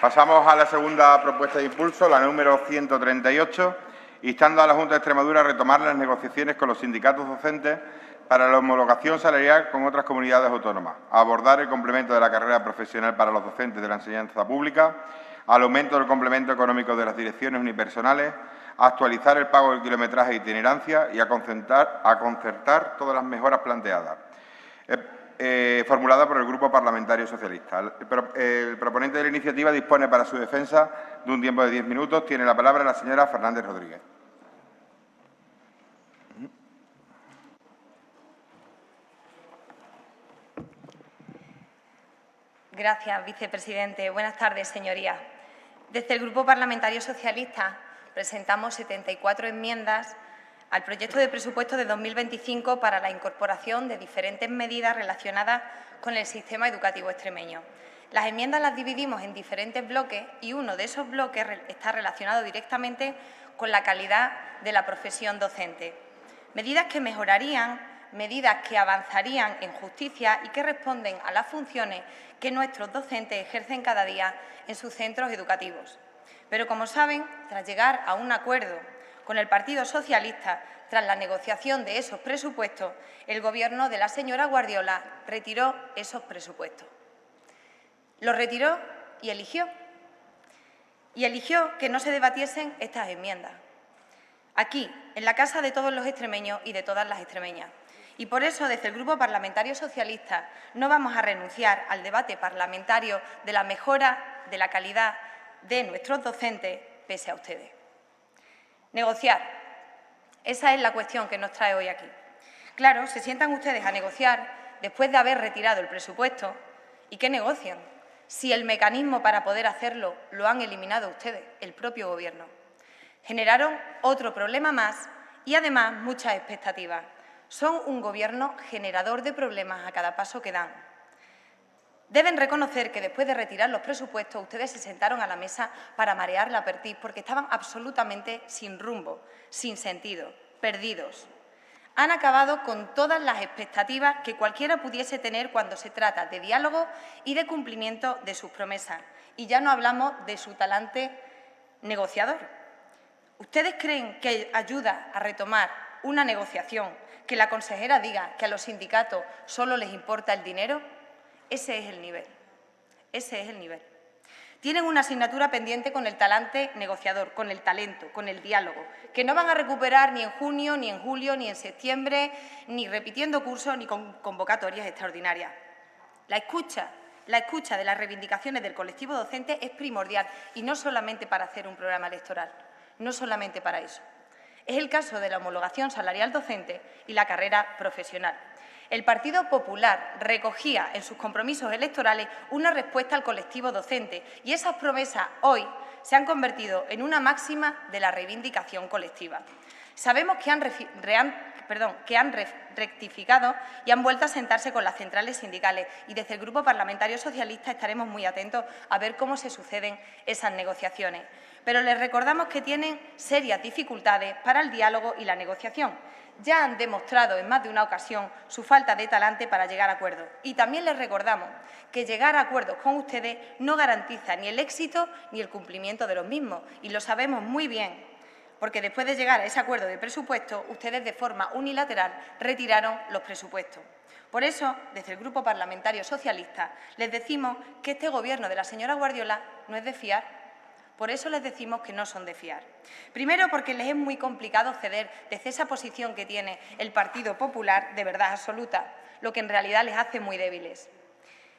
Pasamos a la segunda propuesta de impulso, la número 138, instando a la Junta de Extremadura a retomar las negociaciones con los sindicatos docentes para la homologación salarial con otras comunidades autónomas, a abordar el complemento de la carrera profesional para los docentes de la enseñanza pública, al aumento del complemento económico de las direcciones unipersonales, a actualizar el pago del kilometraje e itinerancia y a concertar todas las mejoras planteadas. Formulada por el Grupo Parlamentario Socialista. El proponente de la iniciativa dispone para su defensa de un tiempo de 10 minutos. Tiene la palabra la señora Fernández Rodríguez. Gracias, vicepresidente. Buenas tardes, señorías. Desde el Grupo Parlamentario Socialista presentamos 74 enmiendas al proyecto de presupuesto de 2025 para la incorporación de diferentes medidas relacionadas con el sistema educativo extremeño. Las enmiendas las dividimos en diferentes bloques y uno de esos bloques está relacionado directamente con la calidad de la profesión docente. Medidas que mejorarían, medidas que avanzarían en justicia y que responden a las funciones que nuestros docentes ejercen cada día en sus centros educativos. Pero, como saben, tras llegar a un acuerdo con el Partido Socialista, tras la negociación de esos presupuestos, el Gobierno de la señora Guardiola retiró esos presupuestos. Los retiró y eligió que no se debatiesen estas enmiendas, aquí, en la casa de todos los extremeños y de todas las extremeñas. Y por eso, desde el Grupo Parlamentario Socialista, no vamos a renunciar al debate parlamentario de la mejora de la calidad de nuestros docentes, pese a ustedes. Negociar. Esa es la cuestión que nos trae hoy aquí. Claro, se sientan ustedes a negociar después de haber retirado el presupuesto. ¿Y qué negocian? Si el mecanismo para poder hacerlo lo han eliminado ustedes, el propio Gobierno. Generaron otro problema más y, además, muchas expectativas. Son un Gobierno generador de problemas a cada paso que dan. Deben reconocer que después de retirar los presupuestos, ustedes se sentaron a la mesa para marear la perdiz porque estaban absolutamente sin rumbo, sin sentido, perdidos. Han acabado con todas las expectativas que cualquiera pudiese tener cuando se trata de diálogo y de cumplimiento de sus promesas. Y ya no hablamos de su talante negociador. ¿Ustedes creen que ayuda a retomar una negociación que la consejera diga que a los sindicatos solo les importa el dinero? Ese es el nivel. Ese es el nivel. Tienen una asignatura pendiente con el talante negociador, con el talento, con el diálogo, que no van a recuperar ni en junio, ni en julio, ni en septiembre, ni repitiendo cursos, ni con convocatorias extraordinarias. La escucha de las reivindicaciones del colectivo docente es primordial, y no solamente para hacer un programa electoral, no solamente para eso. Es el caso de la homologación salarial docente y la carrera profesional. El Partido Popular recogía en sus compromisos electorales una respuesta al colectivo docente y esas promesas hoy se han convertido en una máxima de la reivindicación colectiva. Sabemos que han rectificado y han vuelto a sentarse con las centrales sindicales y desde el Grupo Parlamentario Socialista estaremos muy atentos a ver cómo se suceden esas negociaciones. Pero les recordamos que tienen serias dificultades para el diálogo y la negociación. Ya han demostrado en más de una ocasión su falta de talante para llegar a acuerdos. Y también les recordamos que llegar a acuerdos con ustedes no garantiza ni el éxito ni el cumplimiento de los mismos. Y lo sabemos muy bien, porque después de llegar a ese acuerdo de presupuesto, ustedes de forma unilateral retiraron los presupuestos. Por eso, desde el Grupo Parlamentario Socialista, les decimos que este Gobierno de la señora Guardiola no es de fiar. Por eso les decimos que no son de fiar. Primero, porque les es muy complicado ceder desde esa posición que tiene el Partido Popular de verdad absoluta, lo que en realidad les hace muy débiles.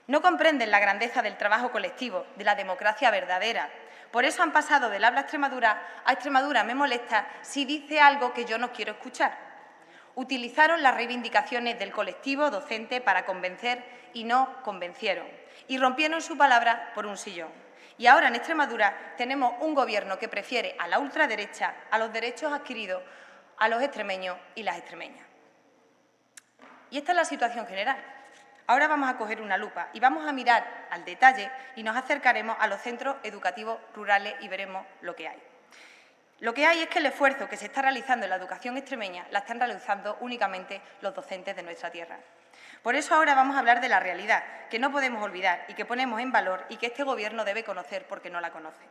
No comprenden la grandeza del trabajo colectivo, de la democracia verdadera. Por eso han pasado del habla Extremadura a Extremadura me molesta si dice algo que yo no quiero escuchar. Utilizaron las reivindicaciones del colectivo docente para convencer y no convencieron. Y rompieron su palabra por un sillón. Y ahora en Extremadura tenemos un Gobierno que prefiere a la ultraderecha a los derechos adquiridos a los extremeños y las extremeñas. Y esta es la situación general. Ahora vamos a coger una lupa y vamos a mirar al detalle y nos acercaremos a los centros educativos rurales y veremos lo que hay. Lo que hay es que el esfuerzo que se está realizando en la educación extremeña la están realizando únicamente los docentes de nuestra tierra. Por eso ahora vamos a hablar de la realidad, que no podemos olvidar y que ponemos en valor y que este Gobierno debe conocer porque no la conoce.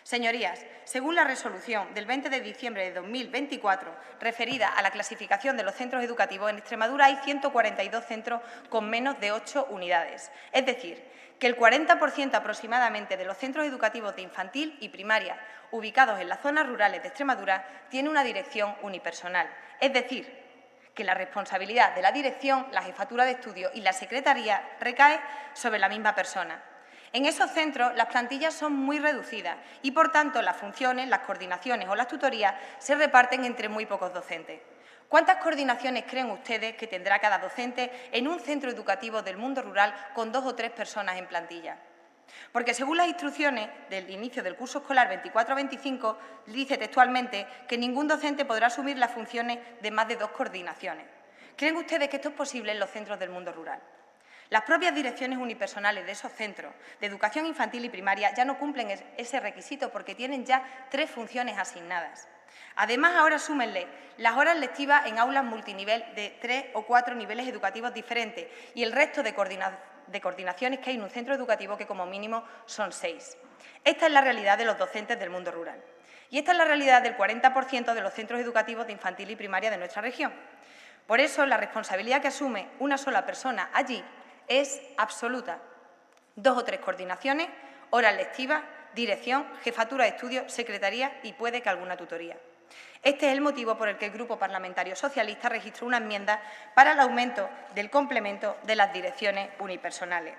Señorías, según la resolución del 20 de diciembre de 2024, referida a la clasificación de los centros educativos, en Extremadura hay 142 centros con menos de 8 unidades. Es decir, que el 40% aproximadamente de los centros educativos de infantil y primaria ubicados en las zonas rurales de Extremadura tiene una dirección unipersonal. Es decir, que la responsabilidad de la dirección, la jefatura de estudio y la secretaría recae sobre la misma persona. En esos centros las plantillas son muy reducidas y, por tanto, las funciones, las coordinaciones o las tutorías se reparten entre muy pocos docentes. ¿Cuántas coordinaciones creen ustedes que tendrá cada docente en un centro educativo del mundo rural con 2 o 3 personas en plantilla? Porque según las instrucciones del inicio del curso escolar 24-25, dice textualmente que ningún docente podrá asumir las funciones de más de 2 coordinaciones. ¿Creen ustedes que esto es posible en los centros del mundo rural? Las propias direcciones unipersonales de esos centros de educación infantil y primaria ya no cumplen ese requisito porque tienen ya 3 funciones asignadas. Además, ahora súmenle las horas lectivas en aulas multinivel de 3 o 4 niveles educativos diferentes y el resto de coordinaciones que hay en un centro educativo, que como mínimo son 6. Esta es la realidad de los docentes del mundo rural. Y esta es la realidad del 40% de los centros educativos de infantil y primaria de nuestra región. Por eso, la responsabilidad que asume una sola persona allí es absoluta. 2 o 3 coordinaciones, horas lectivas, dirección, jefatura de estudios, secretaría y puede que alguna tutoría. Este es el motivo por el que el Grupo Parlamentario Socialista registró una enmienda para el aumento del complemento de las direcciones unipersonales.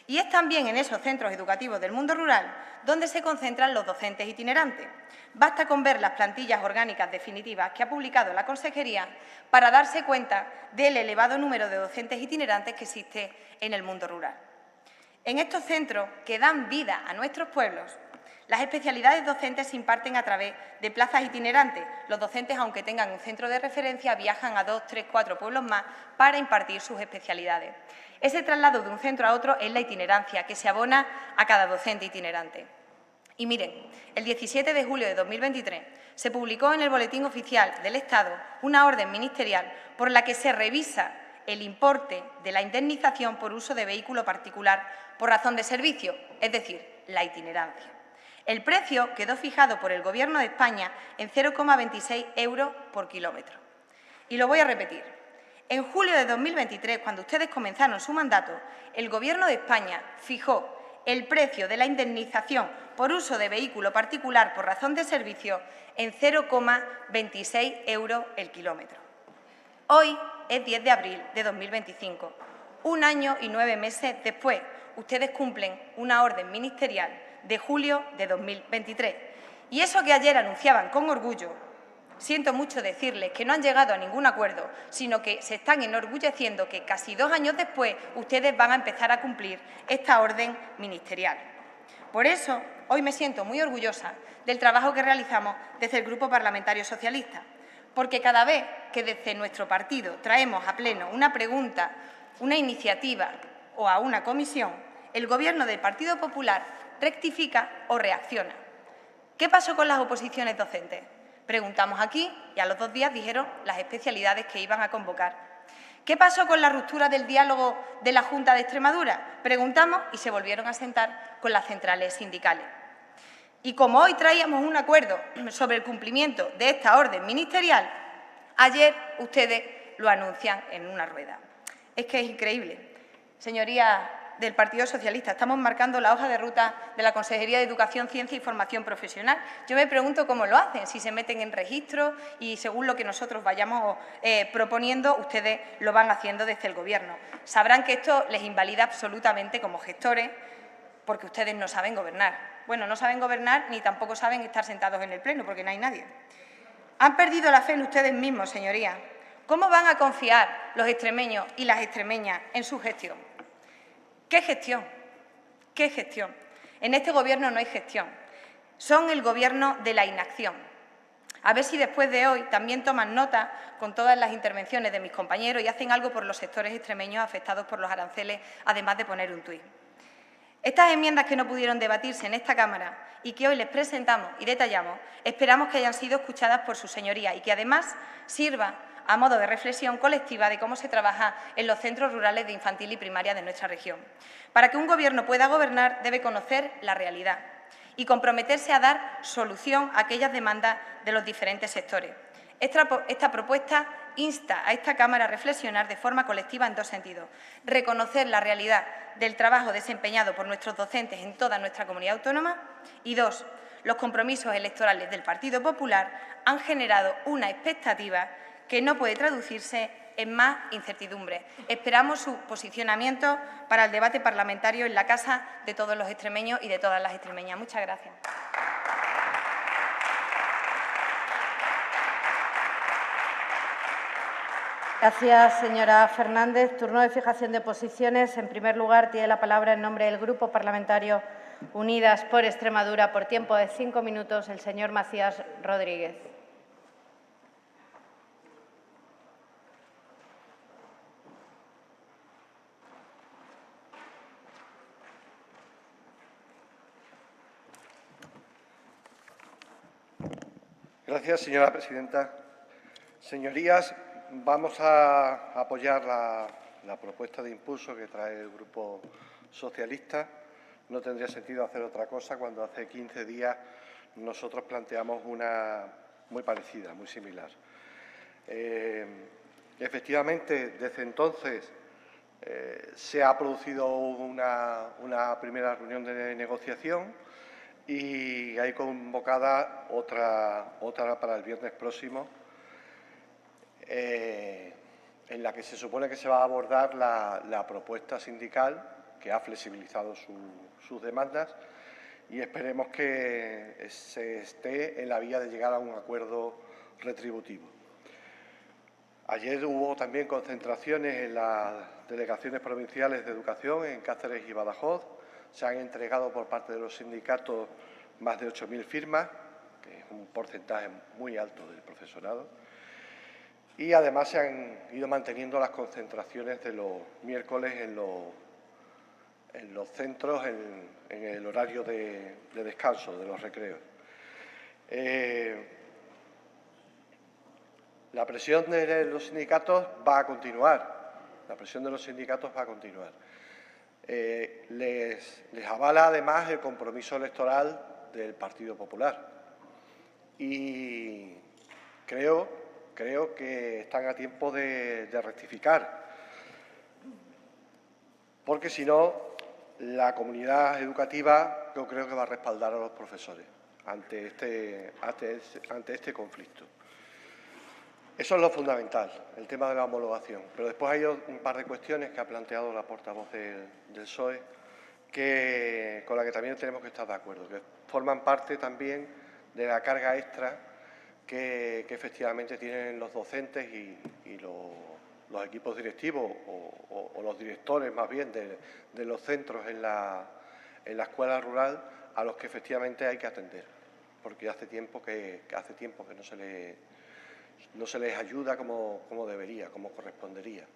Y es también en esos centros educativos del mundo rural donde se concentran los docentes itinerantes. Basta con ver las plantillas orgánicas definitivas que ha publicado la Consejería para darse cuenta del elevado número de docentes itinerantes que existe en el mundo rural. En estos centros que dan vida a nuestros pueblos, las especialidades docentes se imparten a través de plazas itinerantes. Los docentes, aunque tengan un centro de referencia, viajan a 2, 3, 4 pueblos más para impartir sus especialidades. Ese traslado de un centro a otro es la itinerancia, que se abona a cada docente itinerante. Y miren, el 17 de julio de 2023 se publicó en el Boletín Oficial del Estado una orden ministerial por la que se revisa el importe de la indemnización por uso de vehículo particular por razón de servicio, es decir, la itinerancia. El precio quedó fijado por el Gobierno de España en 0,26 euros por kilómetro. Y lo voy a repetir. En julio de 2023, cuando ustedes comenzaron su mandato, el Gobierno de España fijó el precio de la indemnización por uso de vehículo particular por razón de servicio en 0,26 euros el kilómetro. Hoy es 10 de abril de 2025. 1 año y 9 meses después, ustedes cumplen una orden ministerial de julio de 2023. Y eso que ayer anunciaban con orgullo, siento mucho decirles que no han llegado a ningún acuerdo, sino que se están enorgulleciendo que casi 2 años después ustedes van a empezar a cumplir esta orden ministerial. Por eso, hoy me siento muy orgullosa del trabajo que realizamos desde el Grupo Parlamentario Socialista, porque cada vez que desde nuestro partido traemos a pleno una pregunta, una iniciativa o a una comisión, el Gobierno del Partido Popular rectifica o reacciona. ¿Qué pasó con las oposiciones docentes? Preguntamos aquí y a los 2 días dijeron las especialidades que iban a convocar. ¿Qué pasó con la ruptura del diálogo de la Junta de Extremadura? Preguntamos y se volvieron a sentar con las centrales sindicales. Y como hoy traíamos un acuerdo sobre el cumplimiento de esta orden ministerial, ayer ustedes lo anuncian en una rueda. Es que es increíble. Señorías del Partido Socialista, estamos marcando la hoja de ruta de la Consejería de Educación, Ciencia y Formación Profesional. Yo me pregunto cómo lo hacen, si se meten en registro y según lo que nosotros vayamos proponiendo, ustedes lo van haciendo desde el Gobierno. Sabrán que esto les invalida absolutamente como gestores porque ustedes no saben gobernar. Bueno, no saben gobernar ni tampoco saben estar sentados en el Pleno porque no hay nadie. Han perdido la fe en ustedes mismos, señorías. ¿Cómo van a confiar los extremeños y las extremeñas en su gestión? ¿Qué gestión? ¿Qué gestión? En este Gobierno no hay gestión. Son el Gobierno de la inacción. A ver si después de hoy también toman nota con todas las intervenciones de mis compañeros y hacen algo por los sectores extremeños afectados por los aranceles, además de poner un tuit. Estas enmiendas que no pudieron debatirse en esta Cámara y que hoy les presentamos y detallamos, esperamos que hayan sido escuchadas por sus señorías y que además sirva a modo de reflexión colectiva de cómo se trabaja en los centros rurales de infantil y primaria de nuestra región. Para que un Gobierno pueda gobernar, debe conocer la realidad y comprometerse a dar solución a aquellas demandas de los diferentes sectores. Esta propuesta insta a esta Cámara a reflexionar de forma colectiva en dos sentidos. Reconocer la realidad del trabajo desempeñado por nuestros docentes en toda nuestra comunidad autónoma y dos, los compromisos electorales del Partido Popular han generado una expectativa que no puede traducirse en más incertidumbre. Esperamos su posicionamiento para el debate parlamentario en la casa de todos los extremeños y de todas las extremeñas. Muchas gracias. Gracias, señora Fernández. Turno de fijación de posiciones. En primer lugar, tiene la palabra en nombre del Grupo Parlamentario Unidas por Extremadura, por tiempo de 5 minutos, el señor Macías Rodríguez. Gracias, señora presidenta. Señorías, vamos a apoyar la propuesta de impulso que trae el Grupo Socialista. No tendría sentido hacer otra cosa cuando hace 15 días nosotros planteamos una muy parecida, muy similar. Efectivamente, desde entonces se ha producido una primera reunión de negociación y hay convocada otra para el viernes próximo, en la que se supone que se va a abordar la propuesta sindical que ha flexibilizado sus demandas y esperemos que se esté en la vía de llegar a un acuerdo retributivo. Ayer hubo también concentraciones en las delegaciones provinciales de educación en Cáceres y Badajoz. Se han entregado por parte de los sindicatos más de 8.000 firmas, que es un porcentaje muy alto del profesorado. Y además se han ido manteniendo las concentraciones de los miércoles en los centros, en el horario de descanso, de los recreos. La presión de los sindicatos va a continuar. La presión de los sindicatos va a continuar. Les avala además el compromiso electoral del Partido Popular y creo que están a tiempo de rectificar, porque si no, la comunidad educativa yo creo que va a respaldar a los profesores ante este conflicto. Eso es lo fundamental, el tema de la homologación. Pero después hay un par de cuestiones que ha planteado la portavoz del PSOE con la que también tenemos que estar de acuerdo, que forman parte también de la carga extra que efectivamente tienen los docentes y los equipos directivos o los directores más bien de los centros en la escuela rural, a los que efectivamente hay que atender, porque hace tiempo que no se les ayuda como debería, como correspondería.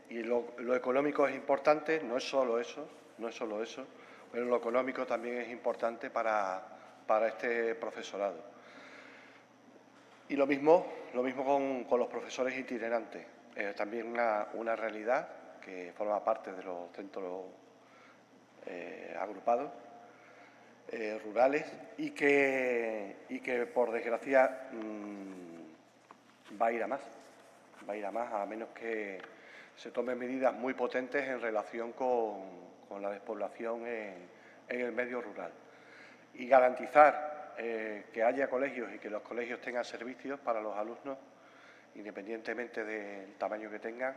Y lo económico es importante, no es solo eso, pero lo económico también es importante para este profesorado. Y lo mismo con los profesores itinerantes, también una realidad que forma parte de los centros agrupados rurales y que por desgracia va a ir a más, a menos que se tomen medidas muy potentes en relación con la despoblación en el medio rural y garantizar que haya colegios y que los colegios tengan servicios para los alumnos, independientemente del tamaño que tengan,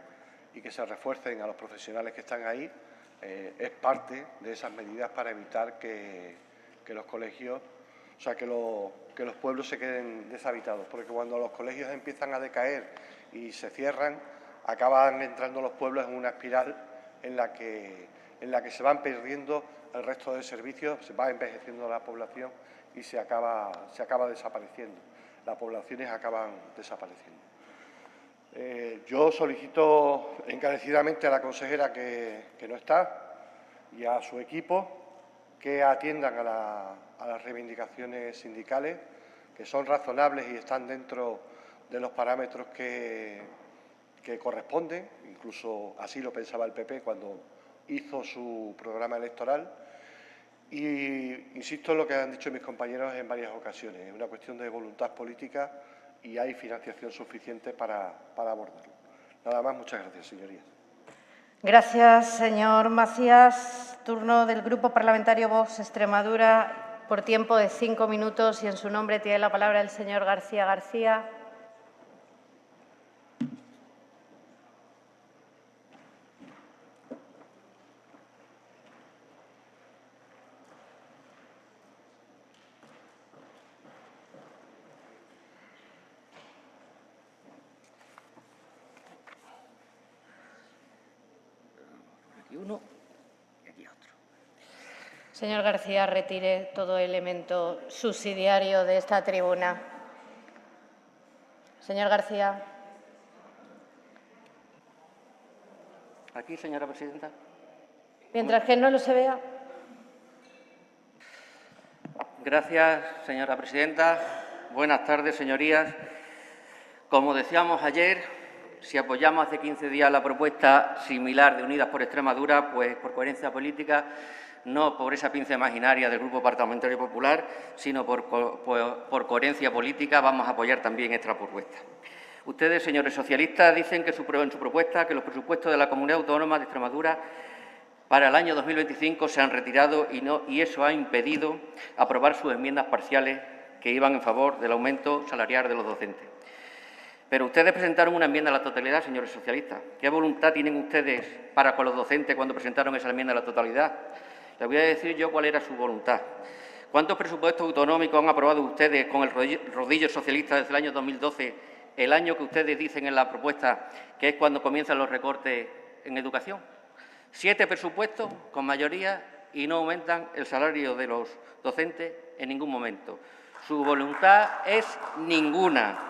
y que se refuercen a los profesionales que están ahí, es parte de esas medidas para evitar que los colegios, o sea, que los pueblos se queden deshabitados, porque cuando los colegios empiezan a decaer y se cierran, acaban entrando los pueblos en una espiral en la que se van perdiendo el resto de servicios, se va envejeciendo la población y se acaba desapareciendo. Las poblaciones acaban desapareciendo. Yo solicito encarecidamente a la consejera que no está y a su equipo que atiendan a las reivindicaciones sindicales, que son razonables y están dentro los parámetros que corresponden, incluso así lo pensaba el PP cuando hizo su programa electoral. Y insisto en lo que han dicho mis compañeros en varias ocasiones, es una cuestión de voluntad política y hay financiación suficiente para abordarlo. Nada más, muchas gracias, señorías. Gracias, señor Macías. Turno del Grupo Parlamentario Vox Extremadura por tiempo de 5 minutos y en su nombre tiene la palabra el señor García García. Uno y aquí otro. Señor García, retire todo elemento subsidiario de esta tribuna. Señor García. Aquí, señora presidenta. Mientras que no lo se vea. Gracias, señora presidenta. Buenas tardes, señorías. Como decíamos ayer, si apoyamos hace 15 días la propuesta similar de Unidas por Extremadura, pues por coherencia política, no por esa pinza imaginaria del Grupo Parlamentario Popular, sino por coherencia política vamos a apoyar también esta propuesta. Ustedes, señores socialistas, dicen que en su propuesta que los presupuestos de la Comunidad Autónoma de Extremadura para el año 2025 se han retirado y eso ha impedido aprobar sus enmiendas parciales que iban en favor del aumento salarial de los docentes. Pero ustedes presentaron una enmienda a la totalidad, señores socialistas. ¿Qué voluntad tienen ustedes para con los docentes cuando presentaron esa enmienda a la totalidad? Les voy a decir yo cuál era su voluntad. ¿Cuántos presupuestos autonómicos han aprobado ustedes con el rodillo socialista desde el año 2012, el año que ustedes dicen en la propuesta que es cuando comienzan los recortes en educación? 7 presupuestos con mayoría y no aumentan el salario de los docentes en ningún momento. Su voluntad es ninguna.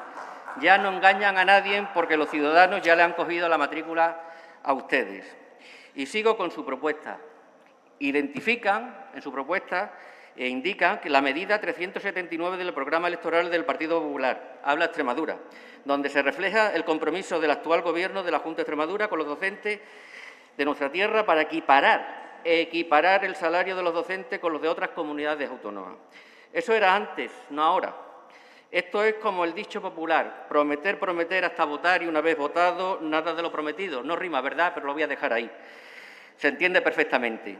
Ya no engañan a nadie porque los ciudadanos ya le han cogido la matrícula a ustedes. Y sigo con su propuesta. Identifican en su propuesta e indican que la medida 379 del programa electoral del Partido Popular, habla Extremadura, donde se refleja el compromiso del actual Gobierno de la Junta de Extremadura con los docentes de nuestra tierra para equiparar el salario de los docentes con los de otras comunidades autónomas. Eso era antes, no ahora. Esto es como el dicho popular, prometer, prometer hasta votar y una vez votado, nada de lo prometido. No rima, ¿verdad? Pero lo voy a dejar ahí. Se entiende perfectamente.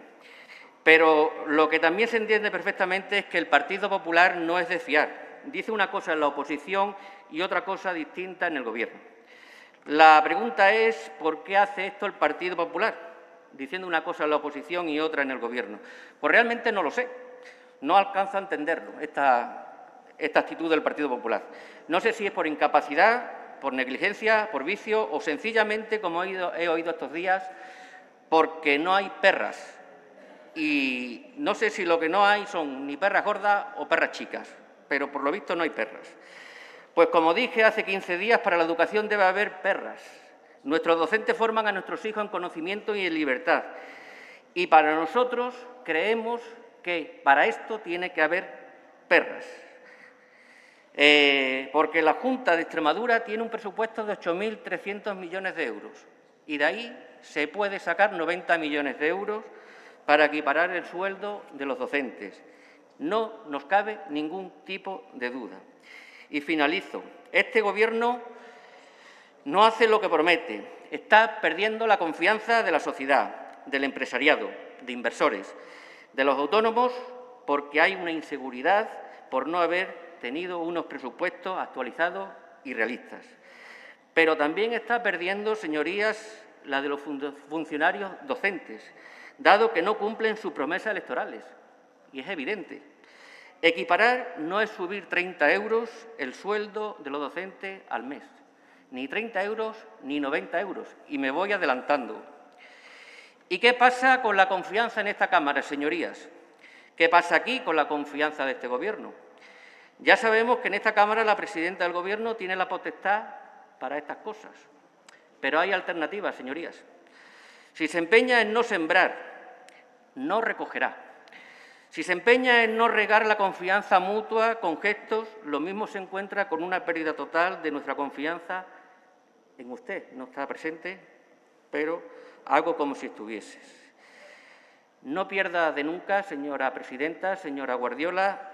Pero lo que también se entiende perfectamente es que el Partido Popular no es de fiar. Dice una cosa en la oposición y otra cosa distinta en el Gobierno. La pregunta es, ¿por qué hace esto el Partido Popular? Diciendo una cosa en la oposición y otra en el Gobierno. Pues realmente no lo sé. No alcanzo a entenderlo, esta actitud del Partido Popular. No sé si es por incapacidad, por negligencia, por vicio o sencillamente, como he oído estos días, porque no hay perras. Y no sé si lo que no hay son ni perras gordas o perras chicas, pero por lo visto no hay perras. Pues como dije hace 15 días, para la educación debe haber perras. Nuestros docentes forman a nuestros hijos en conocimiento y en libertad. Y para nosotros creemos que para esto tiene que haber perras. Porque la Junta de Extremadura tiene un presupuesto de 8.300 millones de euros y de ahí se puede sacar 90 millones de euros para equiparar el sueldo de los docentes. No nos cabe ningún tipo de duda. Y finalizo. Este Gobierno no hace lo que promete. Está perdiendo la confianza de la sociedad, del empresariado, de inversores, de los autónomos, porque hay una inseguridad por no haber tenido unos presupuestos actualizados y realistas. Pero también está perdiendo, señorías, la de los funcionarios docentes, dado que no cumplen sus promesas electorales. Y es evidente. Equiparar no es subir 30 euros el sueldo de los docentes al mes. Ni 30 euros ni 90 euros. Y me voy adelantando. ¿Y qué pasa con la confianza en esta Cámara, señorías? ¿Qué pasa aquí con la confianza de este Gobierno? Ya sabemos que en esta Cámara la presidenta del Gobierno tiene la potestad para estas cosas. Pero hay alternativas, señorías. Si se empeña en no sembrar, no recogerá. Si se empeña en no regar la confianza mutua con gestos, lo mismo se encuentra con una pérdida total de nuestra confianza en usted. No está presente, pero hago como si estuvieses. No pierda de nunca, señora presidenta, señora Guardiola,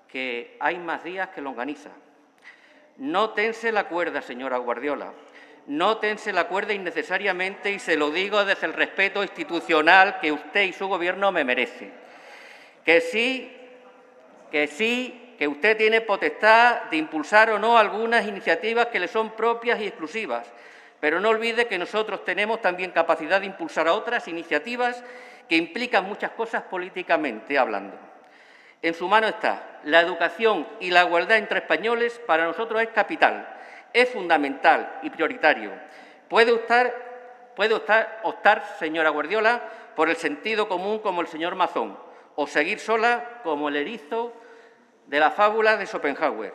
que hay más días que longaniza. No tense la cuerda, señora Guardiola. No tense la cuerda innecesariamente, y se lo digo desde el respeto institucional que usted y su Gobierno me merece. Que usted tiene potestad de impulsar o no algunas iniciativas que le son propias y exclusivas, pero no olvide que nosotros tenemos también capacidad de impulsar a otras iniciativas que implican muchas cosas políticamente hablando. En su mano está. La educación y la igualdad entre españoles para nosotros es capital, es fundamental y prioritario. Puede optar, señora Guardiola, por el sentido común como el señor Mazón, o seguir sola como el erizo de la fábula de Schopenhauer.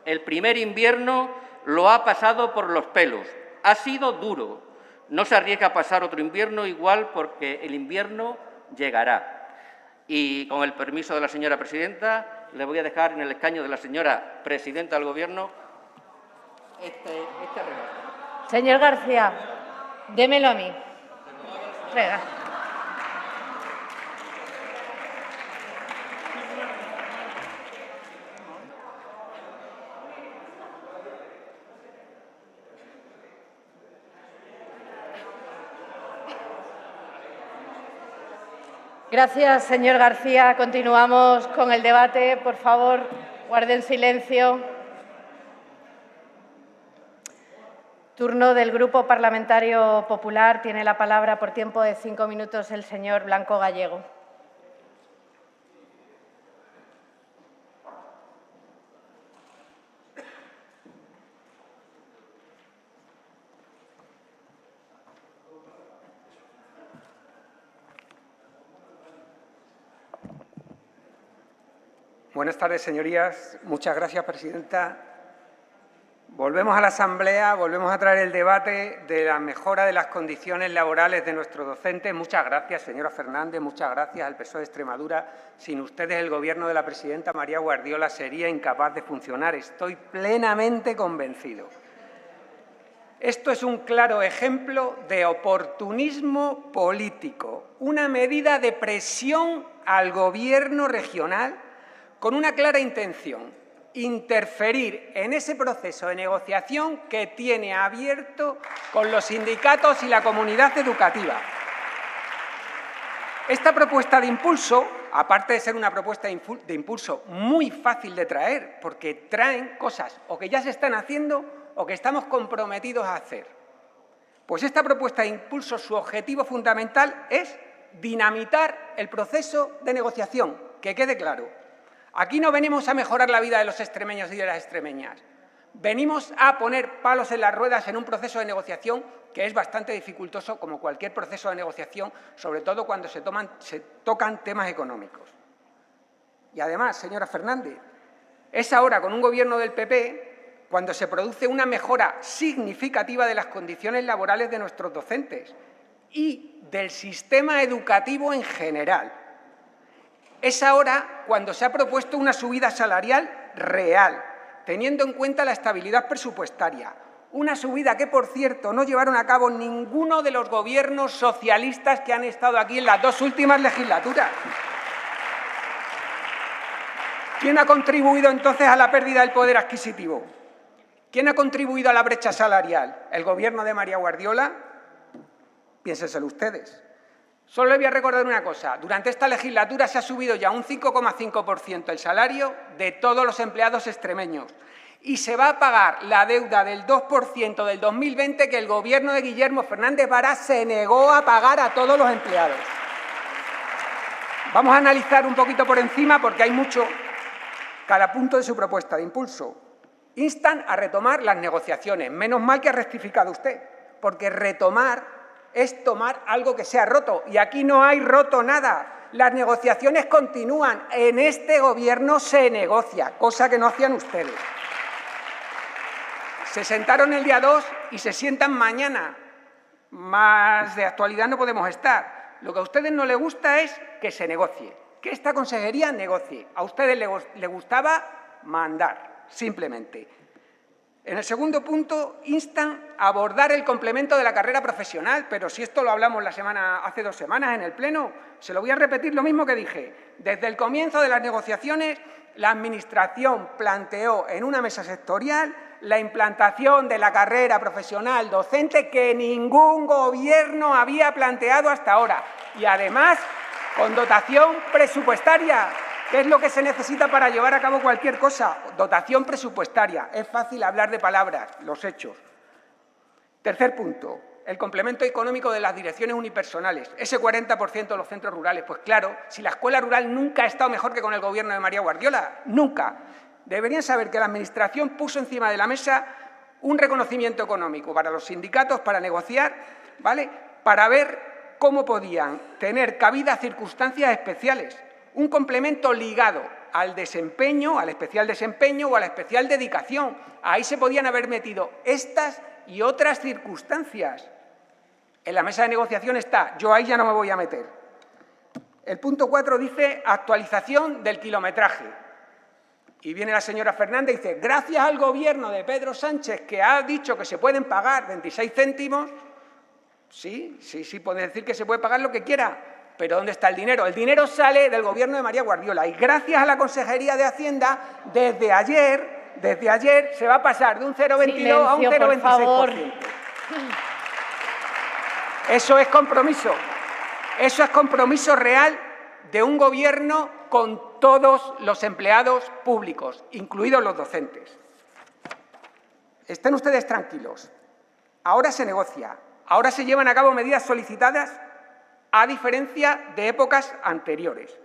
El primer invierno lo ha pasado por los pelos. Ha sido duro. No se arriesgue a pasar otro invierno igual, porque el invierno llegará. Y con el permiso de la señora presidenta, le voy a dejar en el escaño de la señora presidenta del Gobierno este regalo. Señor García, démelo a mí. Venga. Gracias, señor García. Continuamos con el debate. Por favor, guarden silencio. Turno del Grupo Parlamentario Popular. Tiene la palabra por tiempo de 5 minutos el señor Blanco Gallego. Buenas tardes, señorías. Muchas gracias, presidenta. Volvemos a la Asamblea, volvemos a traer el debate de la mejora de las condiciones laborales de nuestros docentes. Muchas gracias, señora Fernández, muchas gracias al PSOE de Extremadura. Sin ustedes, el Gobierno de la presidenta María Guardiola sería incapaz de funcionar. Estoy plenamente convencido. Esto es un claro ejemplo de oportunismo político, una medida de presión al Gobierno regional con una clara intención: interferir en ese proceso de negociación que tiene abierto con los sindicatos y la comunidad educativa. Esta propuesta de impulso, aparte de ser una propuesta de impulso muy fácil de traer, porque traen cosas o que ya se están haciendo o que estamos comprometidos a hacer, pues esta propuesta de impulso, su objetivo fundamental es dinamitar el proceso de negociación. Que quede claro. Aquí no venimos a mejorar la vida de los extremeños y de las extremeñas. Venimos a poner palos en las ruedas en un proceso de negociación que es bastante dificultoso, como cualquier proceso de negociación, sobre todo cuando se tocan temas económicos. Y además, señora Fernández, es ahora con un Gobierno del PP cuando se produce una mejora significativa de las condiciones laborales de nuestros docentes y del sistema educativo en general. Es ahora cuando se ha propuesto una subida salarial real, teniendo en cuenta la estabilidad presupuestaria. Una subida que, por cierto, no llevaron a cabo ninguno de los gobiernos socialistas que han estado aquí en las 2 últimas legislaturas. ¿Quién ha contribuido entonces a la pérdida del poder adquisitivo? ¿Quién ha contribuido a la brecha salarial? ¿El Gobierno de María Guardiola? Piénsenselo ustedes. Solo le voy a recordar una cosa. Durante esta legislatura se ha subido ya un 5,5% el salario de todos los empleados extremeños y se va a pagar la deuda del 2% del 2020 que el Gobierno de Guillermo Fernández Vara se negó a pagar a todos los empleados. Vamos a analizar un poquito por encima porque hay mucho cada punto de su propuesta de impulso. Instan a retomar las negociaciones. Menos mal que ha rectificado usted, porque retomar es tomar algo que se ha roto, y aquí no hay roto nada. Las negociaciones continúan. En este Gobierno se negocia, cosa que no hacían ustedes. Se sentaron el día 2 y se sientan mañana. Más de actualidad no podemos estar. Lo que a ustedes no les gusta es que se negocie. que esta consejería negocie. A ustedes les gustaba mandar, simplemente. En el segundo punto, instan a abordar el complemento de la carrera profesional, pero si esto lo hablamos hace 2 semanas en el Pleno, se lo voy a repetir lo mismo que dije. Desde el comienzo de las negociaciones, la Administración planteó en una mesa sectorial la implantación de la carrera profesional docente que ningún gobierno había planteado hasta ahora. Y además, con dotación presupuestaria, que es lo que se necesita para llevar a cabo cualquier cosa. Dotación presupuestaria. Es fácil hablar de palabras, los hechos. Tercer punto, el complemento económico de las direcciones unipersonales. Ese 40% de los centros rurales. Pues claro, si la escuela rural nunca ha estado mejor que con el Gobierno de María Guardiola. Nunca. Deberían saber que la Administración puso encima de la mesa un reconocimiento económico para los sindicatos, para negociar, ¿vale?, para ver cómo podían tener cabida circunstancias especiales. Un complemento ligado al desempeño, al especial desempeño o a la especial dedicación. Ahí se podían haber metido estas y otras circunstancias. En la mesa de negociación está, yo ahí ya no me voy a meter. El punto 4 dice actualización del kilometraje. Y viene la señora Fernández y dice, gracias al Gobierno de Pedro Sánchez, que ha dicho que se pueden pagar 26 céntimos, sí, puede decir que se puede pagar lo que quiera, pero ¿dónde está el dinero? El dinero sale del Gobierno de María Guardiola y gracias a la Consejería de Hacienda, desde ayer se va a pasar de un 0,22 a un 0,26%. Eso es compromiso. Eso es compromiso real de un Gobierno con todos los empleados públicos, incluidos los docentes. Estén ustedes tranquilos. Ahora se negocia. Ahora se llevan a cabo medidas solicitadas a diferencia de épocas anteriores.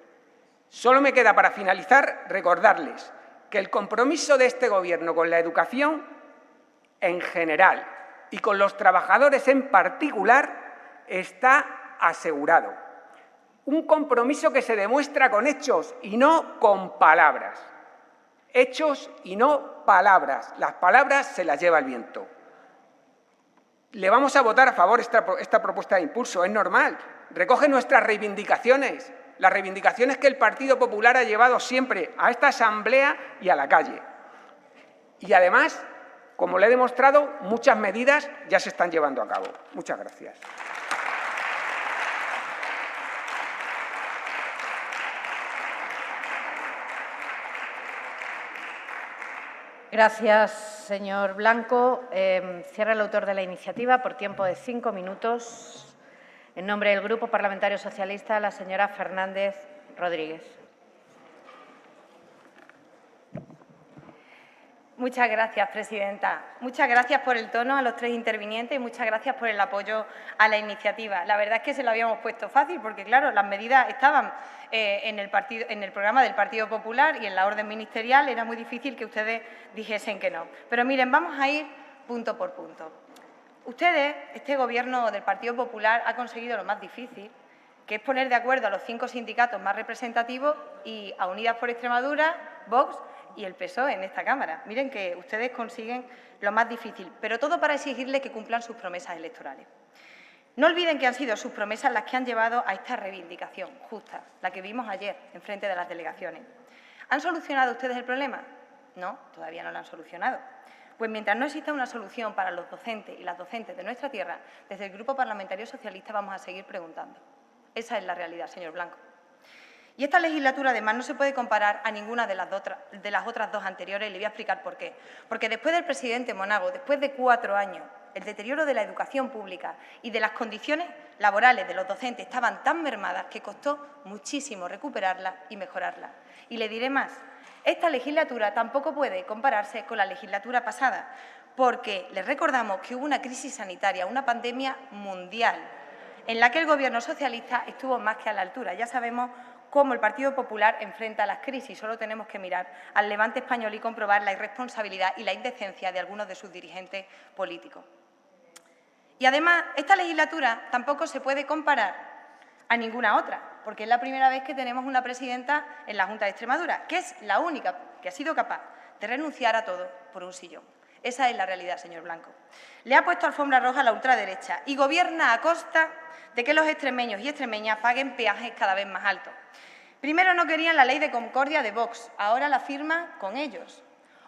Solo me queda, para finalizar, recordarles que el compromiso de este Gobierno con la educación en general y con los trabajadores en particular está asegurado. Un compromiso que se demuestra con hechos y no con palabras. Hechos y no palabras. Las palabras se las lleva el viento. Le vamos a votar a favor esta propuesta de impulso, es normal. Recoge nuestras reivindicaciones, las reivindicaciones que el Partido Popular ha llevado siempre a esta Asamblea y a la calle. Y además, como le he demostrado, muchas medidas ya se están llevando a cabo. Muchas gracias. Gracias, señor Blanco. Cierra el autor de la iniciativa por tiempo de 5 minutos. En nombre del Grupo Parlamentario Socialista, la señora Fernández Rodríguez. Muchas gracias, presidenta. Muchas gracias por el tono a los 3 intervinientes y muchas gracias por el apoyo a la iniciativa. La verdad es que se lo habíamos puesto fácil porque, claro, las medidas estaban en el programa del Partido Popular y en la orden ministerial. Era muy difícil que ustedes dijesen que no. Pero miren, vamos a ir punto por punto. Ustedes, este Gobierno del Partido Popular, ha conseguido lo más difícil, que es poner de acuerdo a los 5 sindicatos más representativos y a Unidas por Extremadura, Vox y el PSOE en esta Cámara. Miren que ustedes consiguen lo más difícil, pero todo para exigirles que cumplan sus promesas electorales. No olviden que han sido sus promesas las que han llevado a esta reivindicación justa, la que vimos ayer en frente de las delegaciones. ¿Han solucionado ustedes el problema? No, todavía no lo han solucionado. Pues mientras no exista una solución para los docentes y las docentes de nuestra tierra, desde el Grupo Parlamentario Socialista vamos a seguir preguntando. Esa es la realidad, señor Blanco. Y esta legislatura, además, no se puede comparar a ninguna de las otras 2 anteriores, y le voy a explicar por qué. Porque después del presidente Monago, después de 4 años, el deterioro de la educación pública y de las condiciones laborales de los docentes estaban tan mermadas que costó muchísimo recuperarlas y mejorarlas. Y le diré más, esta legislatura tampoco puede compararse con la legislatura pasada, porque les recordamos que hubo una crisis sanitaria, una pandemia mundial, en la que el Gobierno socialista estuvo más que a la altura. Ya sabemos cómo el Partido Popular enfrenta las crisis. Solo tenemos que mirar al Levante español y comprobar la irresponsabilidad y la indecencia de algunos de sus dirigentes políticos. Y además, esta legislatura tampoco se puede comparar a ninguna otra, porque es la primera vez que tenemos una presidenta en la Junta de Extremadura, que es la única que ha sido capaz de renunciar a todo por un sillón. Esa es la realidad, señor Blanco. Le ha puesto alfombra roja a la ultraderecha y gobierna a costa de que los extremeños y extremeñas paguen peajes cada vez más altos. Primero no querían la ley de concordia de Vox, ahora la firman con ellos.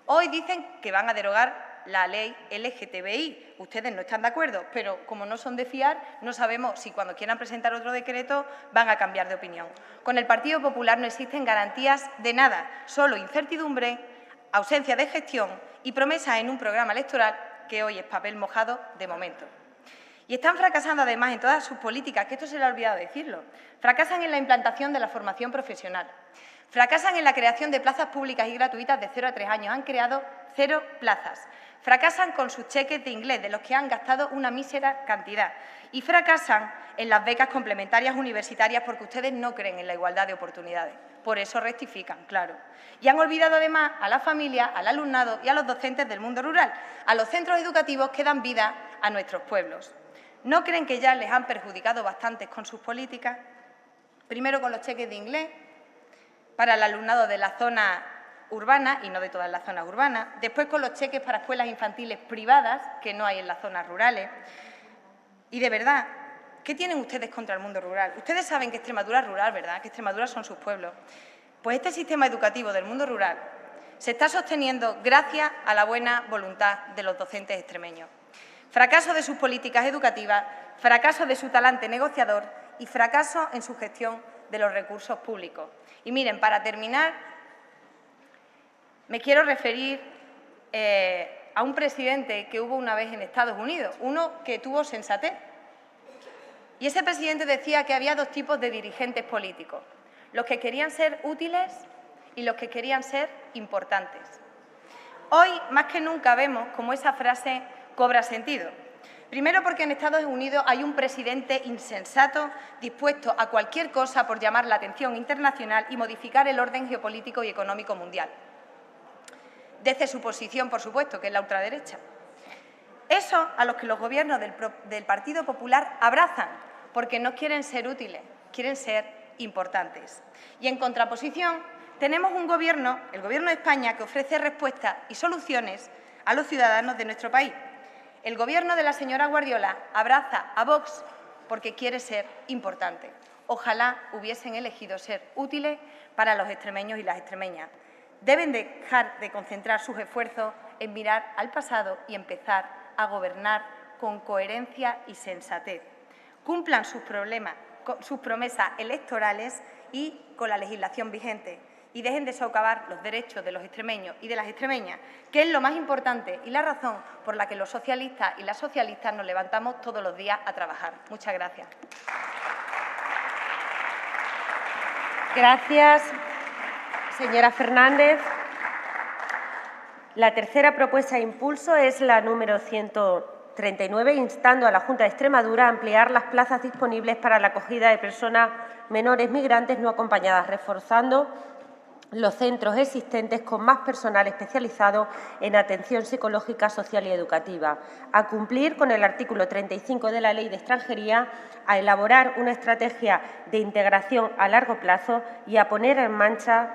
Hoy dicen que van a derogar la ley LGTBI. Ustedes no están de acuerdo, pero como no son de fiar, no sabemos si cuando quieran presentar otro decreto van a cambiar de opinión. Con el Partido Popular no existen garantías de nada, solo incertidumbre, ausencia de gestión y promesas en un programa electoral que hoy es papel mojado de momento. Y están fracasando además en todas sus políticas, que esto se le ha olvidado decirlo. Fracasan en la implantación de la formación profesional. Fracasan en la creación de plazas públicas y gratuitas de 0 a 3 años. Han creado 0 plazas. Fracasan con sus cheques de inglés, de los que han gastado una mísera cantidad. Y fracasan en las becas complementarias universitarias porque ustedes no creen en la igualdad de oportunidades. Por eso rectifican, claro. Y han olvidado además a la familia, al alumnado y a los docentes del mundo rural, a los centros educativos que dan vida a nuestros pueblos. ¿No creen que ya les han perjudicado bastante con sus políticas? Primero con los cheques de inglés para el alumnado de la zona urbana y no de todas las zonas urbanas. Después con los cheques para escuelas infantiles privadas, que no hay en las zonas rurales. Y de verdad, ¿qué tienen ustedes contra el mundo rural? Ustedes saben que Extremadura es rural, ¿verdad? Que Extremadura son sus pueblos. Pues este sistema educativo del mundo rural se está sosteniendo gracias a la buena voluntad de los docentes extremeños. Fracaso de sus políticas educativas, fracaso de su talante negociador y fracaso en su gestión de los recursos públicos. Y miren, para terminar, me quiero referir a un presidente que hubo una vez en Estados Unidos, uno que tuvo sensatez. Y ese presidente decía que había 2 tipos de dirigentes políticos, los que querían ser útiles y los que querían ser importantes. Hoy, más que nunca, vemos cómo esa frase cobra sentido. Primero porque en Estados Unidos hay un presidente insensato dispuesto a cualquier cosa por llamar la atención internacional y modificar el orden geopolítico y económico mundial. Desde su posición, por supuesto, que es la ultraderecha. Eso a los que los gobiernos del Partido Popular abrazan, porque no quieren ser útiles, quieren ser importantes. Y en contraposición tenemos un gobierno, el Gobierno de España, que ofrece respuestas y soluciones a los ciudadanos de nuestro país. El Gobierno de la señora Guardiola abraza a Vox porque quiere ser importante. Ojalá hubiesen elegido ser útiles para los extremeños y las extremeñas. Deben dejar de concentrar sus esfuerzos en mirar al pasado y empezar a gobernar con coherencia y sensatez. Cumplan sus promesas electorales y con la legislación vigente. Y dejen de socavar los derechos de los extremeños y de las extremeñas, que es lo más importante y la razón por la que los socialistas y las socialistas nos levantamos todos los días a trabajar. Muchas gracias. Gracias, señora Fernández. La tercera propuesta de impulso es la número 139, instando a la Junta de Extremadura a ampliar las plazas disponibles para la acogida de personas menores migrantes no acompañadas, reforzando los centros existentes con más personal especializado en atención psicológica, social y educativa, a cumplir con el artículo 35 de la Ley de Extranjería, a elaborar una estrategia de integración a largo plazo y a poner en marcha